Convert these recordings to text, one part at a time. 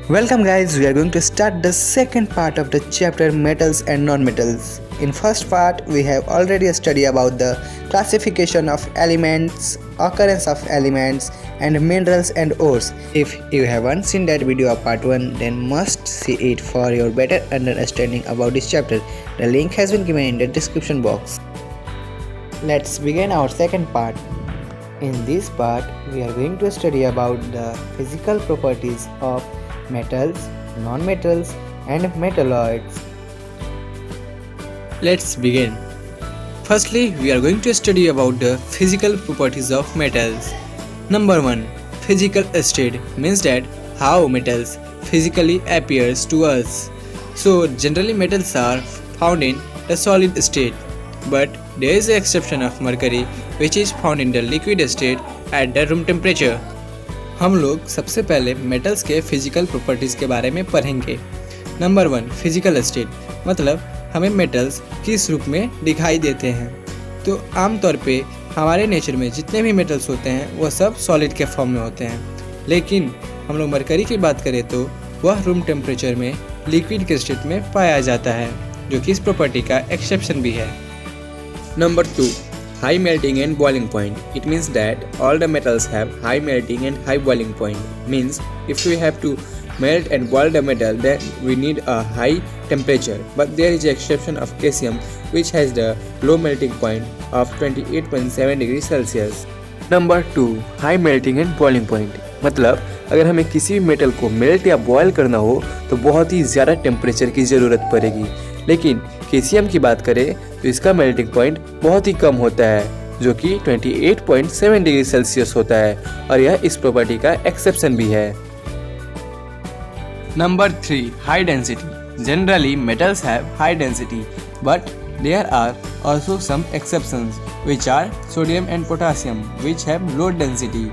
Welcome guys, we are going to start the second part of the chapter metals and non-metals. In first part, we have already studied about the classification of elements, occurrence of elements and minerals and ores. If you haven't seen that video of part 1, then must see it for your better understanding about this chapter. The link has been given in the description box. Let's begin our second part. In this part, we are going to study about the physical properties of metals, non-metals and metalloids. Let's begin. Firstly, we are going to study about the physical properties of metals. Number 1. Physical state means that how metals physically appears to us. So generally metals are found in the solid state, but there is an exception of mercury which is found in the liquid state at the room temperature. हम लोग सबसे पहले metals के physical properties के बारे में पढ़ेंगे। Number 1 physical state मतलब हमें मेटल्स किस रूप में दिखाई देते हैं। तो आमतौर पे हमारे नेचर में जितने भी मेटल्स होते हैं वह सब सॉलिड के फॉर्म में होते हैं, लेकिन हम लोग मरकरी की बात करें तो वह रूम टेम्परेचर में लिक्विड के स्टेट में पाया जाता है, जो कि इस प्रॉपर्टी का एक्सेप्शन भी है। Number 2 high melting and boiling point. It means that all the metals have high melting and high boiling point. Means if we have to melt and boil the metal, then we need a high temperature. But there is an exception of caesium, which has the low melting point of 28.7 degrees Celsius. Number 2 high melting and boiling point मतलब अगर हमें किसी भी metal को melt या boil करना हो तो बहुत ही ज़्यादा टेम्परेचर की ज़रूरत पड़ेगी, लेकिन केसियम की बात करें तो इसका मेल्टिंग पॉइंट बहुत ही कम होता है, जो कि 28.7 डिग्री सेल्सियस होता है, और यह इस प्रॉपर्टी का एक्सेप्शन भी है। Number 3 high density generally metals have high density, but there are also some exceptions, which are sodium and potassium, which have low density.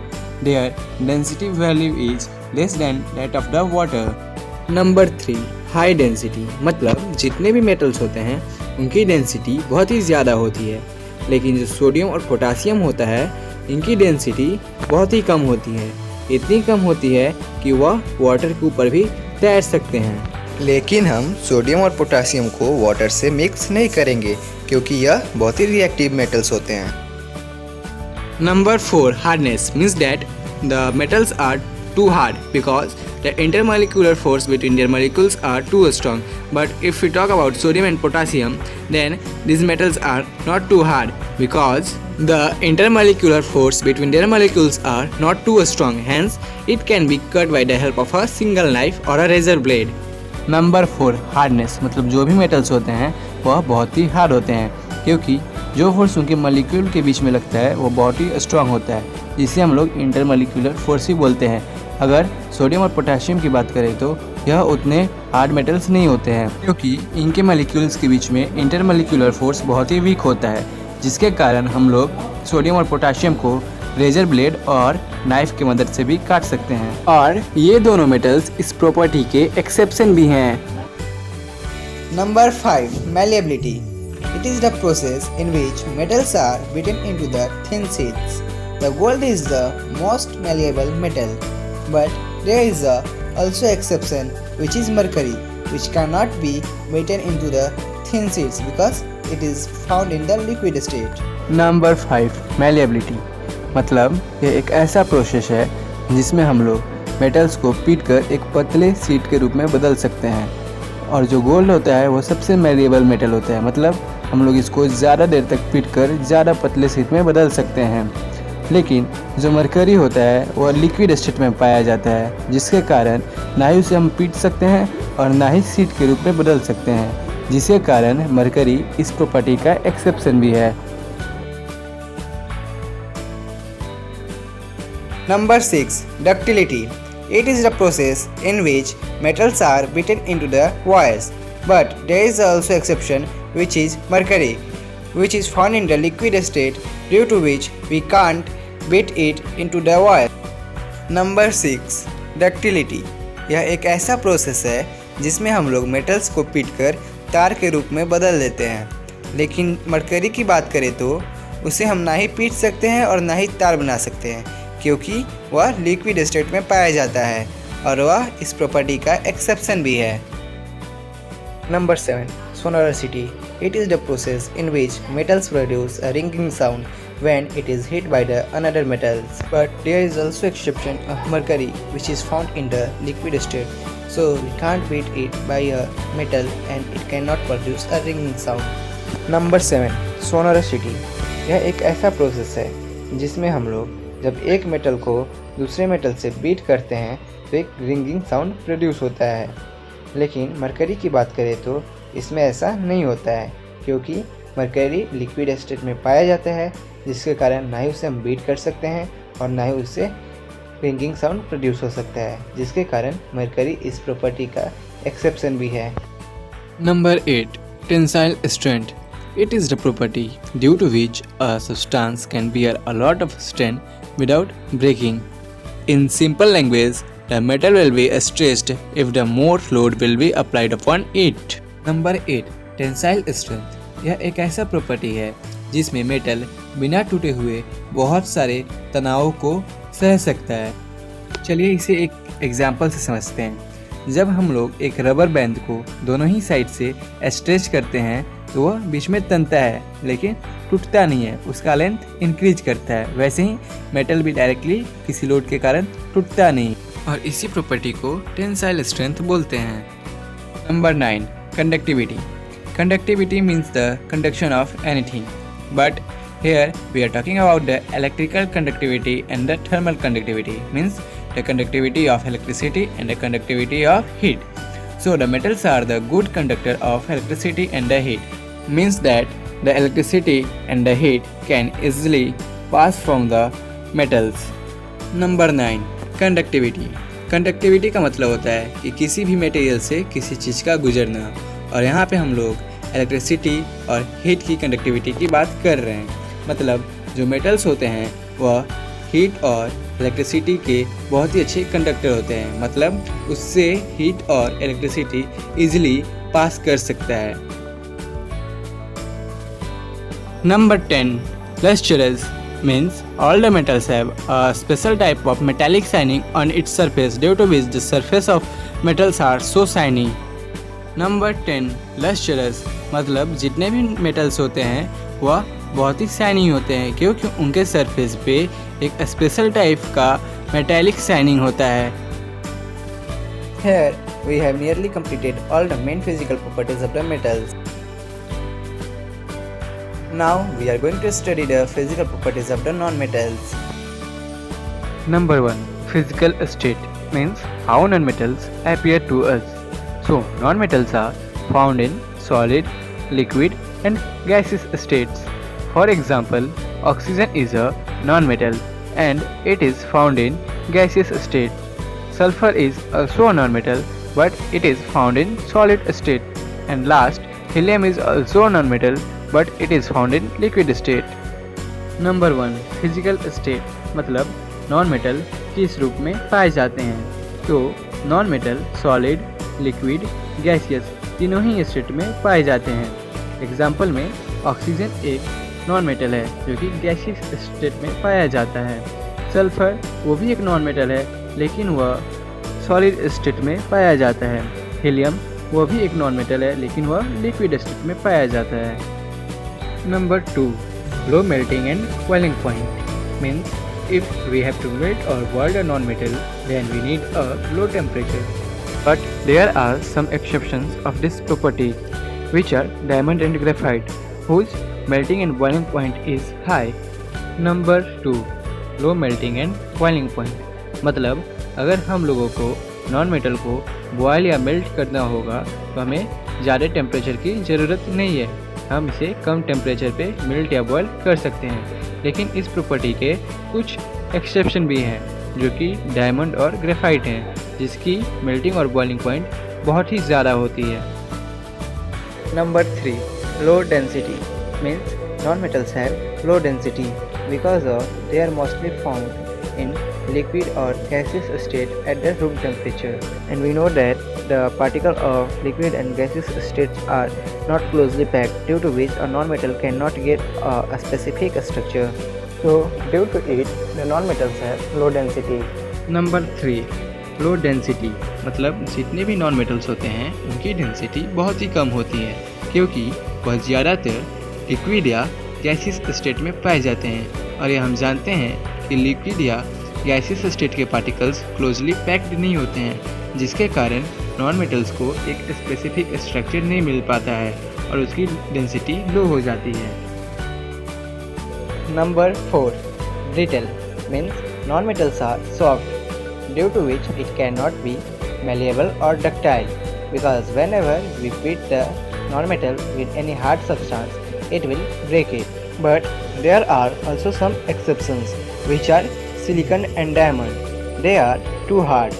Their density value is less than that of the water. Number 3 high density मतलब जितने भी metals होते हैं उनकी density बहुत ही ज़्यादा होती है, लेकिन जो सोडियम और पोटासियम होता है इनकी डेंसिटी बहुत ही कम होती है। इतनी कम होती है कि वह वाटर के ऊपर भी तैर सकते हैं, लेकिन हम सोडियम और पोटासियम को वाटर से मिक्स नहीं करेंगे क्योंकि यह बहुत ही रिएक्टिव मेटल्स होते हैं। Number 4 hardness means that the metals are too hard because the intermolecular force between their molecules are too strong. But if we talk about sodium and potassium, then these metals are not too hard because the intermolecular force between their molecules are not too strong. Hence, it can be cut by the help of a single knife or a razor blade. Number 4 hardness मतलब जो भी metals होते हैं वह बहुत ही hard होते हैं, क्योंकि जो फोर्स उनके मॉलिक्यूल के बीच में लगता है वो बहुत ही स्ट्रांग होता है, जिसे हम लोग इंटरमॉलिक्यूलर फोर्स ही बोलते हैं। अगर सोडियम और पोटेशियम की बात करें तो यह उतने हार्ड मेटल्स नहीं होते हैं, क्योंकि इनके मॉलिक्यूल्स के बीच में इंटरमॉलिक्यूलर फोर्स बहुत ही वीक होता है, जिसके कारण हम लोग सोडियम और पोटेशियम को रेजर ब्लेड और नाइफ की मदद से भी काट सकते हैं, और ये दोनों मेटल्स इस प्रॉपर्टी के एक्सेप्शन भी हैं। Number 5 malleability. It is the process in which metals are beaten into the thin sheets. The gold is the most malleable metal, but there is also exception, which is mercury, which cannot be beaten into the thin sheets because it is found in the liquid state. Number 5 malleability मतलब यह एक ऐसा process है जिसमें हम लोग metals को पीटकर एक पतले शीट के रूप में बदल सकते हैं, और जो गोल्ड होता है वो सबसे मैलिएबल मेटल होता है, मतलब हम लोग इसको ज़्यादा देर तक पीटकर ज़्यादा पतले शीट में बदल सकते हैं। लेकिन जो मरकरी होता है वह लिक्विड स्टेट में पाया जाता है, जिसके कारण ना ही उसे हम पीट सकते हैं और ना ही शीट के रूप में बदल सकते हैं, जिसके कारण मरकरी इस प्रॉपर्टी का एक्सेप्शन भी है। Number 6 ductility. It is the process in which metals are beaten into the wires, but there is also exception, which is mercury, which is found in the liquid state, due to which we can't beat it into the wire. Number 6 ductility. यह एक ऐसा process है जिसमें हम लोग metals को पीटकर तार के रूप में बदल देते हैं, लेकिन मरकरी की बात करें तो उसे हम ना ही पीट सकते हैं और ना ही तार बना सकते हैं, क्योंकि वह लिक्विड स्टेट में पाया जाता है और वह इस प्रॉपर्टी का एक्सेप्शन भी है। Number 7. Sonoricity. It is the process in which metals produce a ringing sound when it is hit by the another metals. But there is also exception of mercury, which is found in the liquid state. So we can't beat it by a metal and it cannot produce a ringing sound. Number 7. Sonoricity. यह एक ऐसा process है जिसमें हम लोग जब एक metal को दूसरे मेटल से बीट करते हैं तो एक रिंगिंग साउंड प्रोड्यूस होता है। लेकिन मरकरी की बात करें तो इसमें ऐसा नहीं होता है, क्योंकि मरकरी लिक्विड स्टेट में पाया जाता है, जिसके कारण ना ही उसे हम बीट कर सकते हैं और ना ही उससे रिंगिंग साउंड प्रोड्यूस हो सकता है, जिसके कारण मरकरी इस प्रॉपर्टी का एक्सेप्शन भी है। Number 8. Tensile strength. It is the property due to which a substance can bear a lot of strain without breaking. In simple language, the metal will be stretched if the more load will be applied upon it. Number 8. Tensile strength. यह एक ऐसा property है जिसमें metal बिना टूटे हुए बहुत सारे तनावों को सह सकता है। चलिए इसे एक एग्जाम्पल से समझते हैं। जब हम लोग एक रबर बैंड को दोनों ही साइड से स्ट्रेच करते हैं तो वह बीच में तनता है लेकिन टूटता नहीं है, उसका लेंथ इंक्रीज करता है। वैसे ही मेटल भी डायरेक्टली किसी लोड के कारण टूटता नहीं, और इसी प्रॉपर्टी को टेंसाइल स्ट्रेंथ बोलते हैं। Number 9. Conductivity. Conductivity means the conduction of anything, but here we are talking about the electrical conductivity and the thermal conductivity, means the conductivity of electricity and the conductivity of heat. So the metals are the good conductor of electricity and the heat, means that the electricity and the heat can easily pass from the metals. Number 9. Conductivity. Conductivity का मतलब होता है कि किसी भी material से किसी चीज़ का गुजरना, और यहाँ पे हम लोग इलेक्ट्रिसिटी और हीट की कंडक्टिविटी की बात कर रहे हैं। मतलब जो मेटल्स होते हैं वह हीट और इलेक्ट्रिसिटी के बहुत ही अच्छे कंडक्टर होते हैं, मतलब उससे हीट और इलेक्ट्रिसिटी इजीली पास कर सकता है। Number 10. Lustrous means all the metals have a special type of metallic shining on its surface due to which the surface of metals are so shiny. Number 10. Lustrous मतलब जितने भी metals होते हैं वह बहुत ही शाइनिंग होते हैं, क्योंकि उनके सरफेस पे एक स्पेशल टाइप का मेटालिक शाइनिंग होता है। Here we have nearly completed all the main physical properties of the metals. Now we are going to study the physical properties of the non-metals. Number 1. Physical state means how non-metals appear to us. So non-metals are found in solid, liquid and gaseous states. For example, oxygen is a non-metal and it is found in gaseous state. Sulfur is also a non-metal but it is found in solid state. And last, helium is also a non-metal but it is found in liquid state. Number 1. Physical state मतलब non-metal किस रूप में पाए जाते हैं। तो non-metal solid, liquid, gaseous तीनों ही state में पाए जाते हैं। एग्जाम्पल में ऑक्सीजन एक नॉन मेटल है जो कि गैसियस स्टेट में पाया जाता है। सल्फर वो भी एक नॉन मेटल है लेकिन वह सॉलिड स्टेट में पाया जाता है। हीलियम वो भी एक नॉन मेटल है लेकिन वह लिक्विड स्टेट में पाया जाता है। Number 2. Low melting and boiling point means if we have to melt or boil a non-metal then we need a low temperature. But there are some exceptions of this property, which are diamond and graphite, whose melting and boiling point is high. Number 2. Low melting and boiling point मतलब अगर हम लोगों को non metal को boil या melt करना होगा तो हमें ज़्यादा टेम्परेचर की ज़रूरत नहीं है, हम इसे कम टेम्परेचर पे मेल्ट या बॉयल कर सकते हैं। लेकिन इस प्रॉपर्टी के कुछ एक्सेप्शन भी हैं जो कि डायमंड और ग्रेफाइट हैं, जिसकी मेल्टिंग और बॉइलिंग पॉइंट बहुत ही ज़्यादा होती है। Number 3. Low density means non-metals have low density because they are mostly found in liquid or gaseous state at the room temperature. And we know that the particles of liquid and gaseous states are not closely packed, due to which a non-metal cannot get a specific structure. So due to it, the non-metals have low density. Number 3. Low density मतलब जितने भी non metals होते हैं उनकी density बहुत ही कम होती है, क्योंकि वह ज़्यादातर लिक्विड या गैसियस स्टेट में पाए जाते हैं। और ये हम जानते हैं कि लिक्विड या गैसियस स्टेट के पार्टिकल्स क्लोजली पैक्ड नहीं होते हैं, जिसके कारण नॉन मेटल्स को एक स्पेसिफिक स्ट्रक्चर नहीं मिल पाता है और उसकी डेंसिटी लो हो जाती है। Number 4. Brittle means non-metals are soft, due to which it cannot be malleable or ductile, because whenever we beat the non-metal with any hard substance, it will break it. But there are also some exceptions, which are silicon and diamond. They are too hard.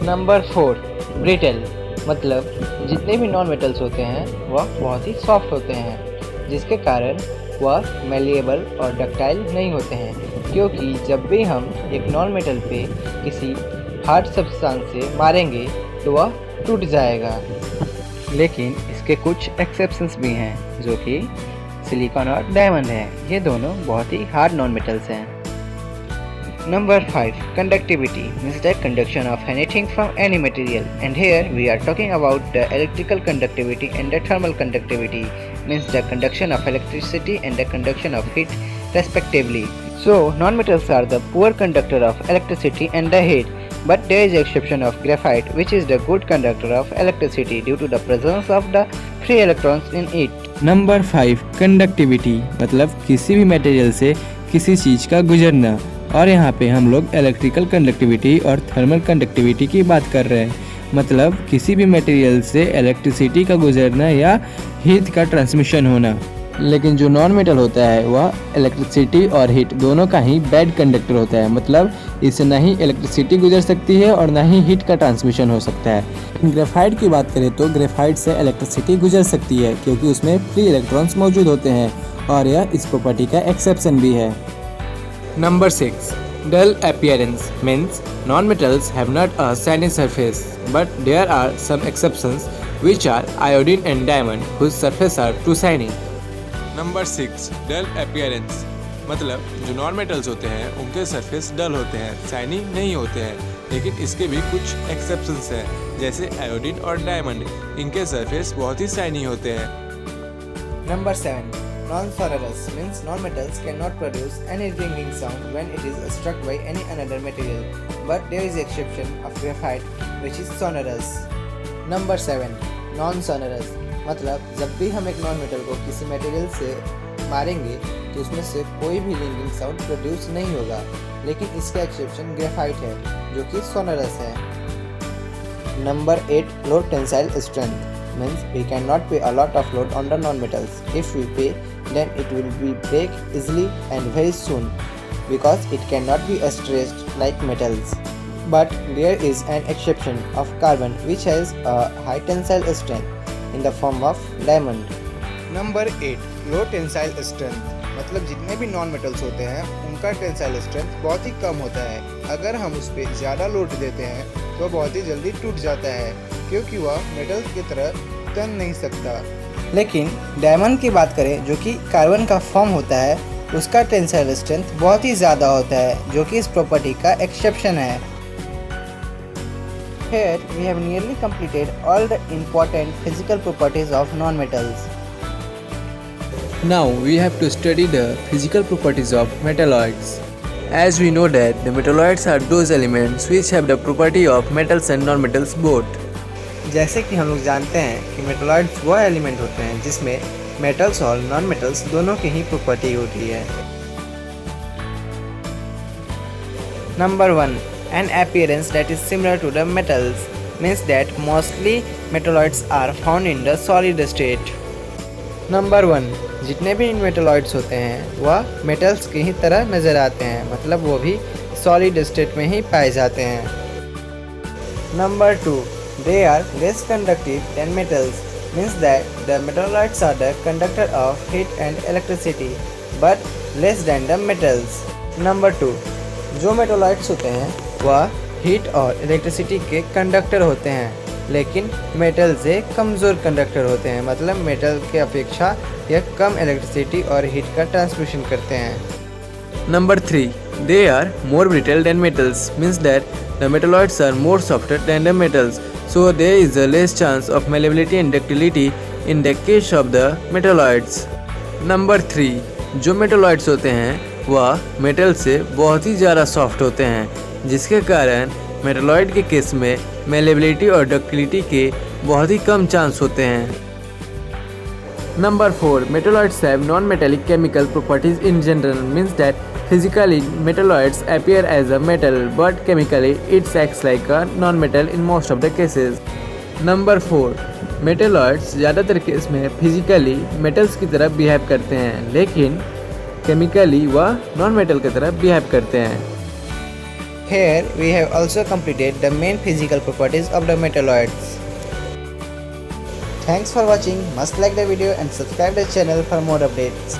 Number 4. Brittle मतलब जितने भी non metals होते हैं वह बहुत ही soft होते हैं, जिसके कारण वह मेलिएबल और डक्टाइल नहीं होते हैं, क्योंकि जब भी हम एक नॉन मेटल पे किसी हार्ड सब्सटेंस से मारेंगे तो वह टूट जाएगा। लेकिन इसके कुछ एक्सेप्शंस भी हैं, जो कि सिलिकॉन और डायमंड है। ये दोनों बहुत ही हार्ड नॉन मेटल्स हैं। Number 5. Conductivity means the conduction of anything from any material, and here we are talking about the electrical conductivity and the thermal conductivity means the conduction of electricity and the conduction of heat respectively. So non-metals are the poor conductor of electricity and the heat, but there is exception of graphite, which is the good conductor of electricity due to the presence of the free electrons in it. Number 5 conductivity मतलब किसी भी material से किसी चीज़ का गुजरना। और यहाँ पे हम लोग इलेक्ट्रिकल कंडक्टिविटी और थर्मल कंडक्टिविटी की बात कर रहे हैं, मतलब किसी भी मटेरियल से इलेक्ट्रिसिटी का गुजरना या हीट का ट्रांसमिशन होना। लेकिन जो नॉन मेटल होता है वह इलेक्ट्रिसिटी और हीट दोनों का ही बैड कंडक्टर होता है, मतलब इससे ना ही इलेक्ट्रिसिटी गुजर सकती है और ना ही हीट का ट्रांसमिशन हो सकता है। ग्रेफाइट की बात करें तो ग्रेफाइट से इलेक्ट्रिसिटी गुजर सकती है, क्योंकि उसमें फ्री इलेक्ट्रॉन्स मौजूद होते हैं और यह इस प्रॉपर्टी का एक्सेप्शन भी है। Number 6. Dull appearance means non-metals have not a shiny surface, but there are some exceptions, which are iodine and diamond, whose surface are too shiny. Number 6 dull appearance मतलब जो नॉन मेटल्स होते हैं उनके surface डल होते हैं, shiny नहीं होते हैं। लेकिन इसके भी कुछ एक्सेप्शंस हैं, जैसे आयोडीन और डायमंड, इनके सरफेस बहुत ही शाइनी होते हैं। Number 7. Non-sonorous means non-metals cannot produce any ringing sound when it is struck by any another material, but there is exception of graphite, which is sonorous. Number 7. Non-sonorous मतलब जब भी हम एक non metal को किसी material से मारेंगे तो उसमें से कोई भी रिंगिंग साउंड प्रोड्यूस नहीं होगा, लेकिन इसका एक्सेप्शन ग्रेफाइट है, जो कि सोनरस है। Number 8. Low tensile strength means we cannot pay a lot of load on the non-metals. If we pay, then it will be break easily and very soon, because it cannot be stressed like metals. But there is an exception of carbon, which has a high tensile strength in the form of diamond. Number 8. Low tensile strength मतलब जितने भी non metals होते हैं उनका tensile strength बहुत ही कम होता है। अगर हम उस पर ज़्यादा लोड देते हैं तो बहुत ही जल्दी टूट जाता है, क्योंकि वह मेटल्स की तरह तन नहीं सकता। लेकिन डायमंड की बात करें, जो कि कार्बन का फॉर्म होता है, उसका टेंसाइल स्ट्रेंथ बहुत ही ज़्यादा होता है, जो कि इस प्रॉपर्टी का एक्सेप्शन है। Here we have nearly completed all the important physical properties of non-metals. Now we have to study the physical properties of metalloids. As we know that the metalloids are those elements which have the property of metals and non-metals both. जैसे कि हम लोग जानते हैं कि metalloids वो element होते हैं जिसमें मेटल्स और नॉन मेटल्स दोनों की ही प्रॉपर्टी होती है। Number 1. An appearance that is similar to the metals means that mostly metalloids are found in the solid state. Number 1. जितने भी मेटलॉइड्स होते हैं वह मेटल्स की ही तरह नज़र आते हैं, मतलब वो भी सॉलिड स्टेट में ही पाए जाते हैं। Number 2. They are less conductive than metals means that the metalloids are the conductor of heat and electricity but less than the metals. Number 2. जो मेटलॉइड्स होते हैं वह हीट और इलेक्ट्रिसिटी के कंडक्टर होते हैं, लेकिन मेटल से कमज़ोर कंडक्टर होते हैं, मतलब मेटल के अपेक्षा यह कम इलेक्ट्रिसिटी और हीट का ट्रांसमिशन करते हैं। Number 3. They are more brittle than metals means that The metalloids are more softer than the metals, so there is a less chance of malleability and ductility in the case of the metalloids. Number 3, जो metalloids होते हैं वह metal से बहुत ही ज़्यादा soft होते हैं, जिसके कारण मेटलॉइड के केस में मेलेबिलिटी और डक्टिलिटी के बहुत ही कम चांस होते हैं. Number 4, metalloids have non-metallic chemical properties in general, means that physically metalloids appear as a metal but chemically it acts like a non-metal in most of the cases. Number 4, metalloids ज़्यादातर case में physically metals की तरह behave करते हैं, लेकिन chemically वह non metal की तरह बिहेव करते हैं. Here we have also completed the main physical properties of the metalloids. Thanks for watching. Must like the video and subscribe the channel for more updates.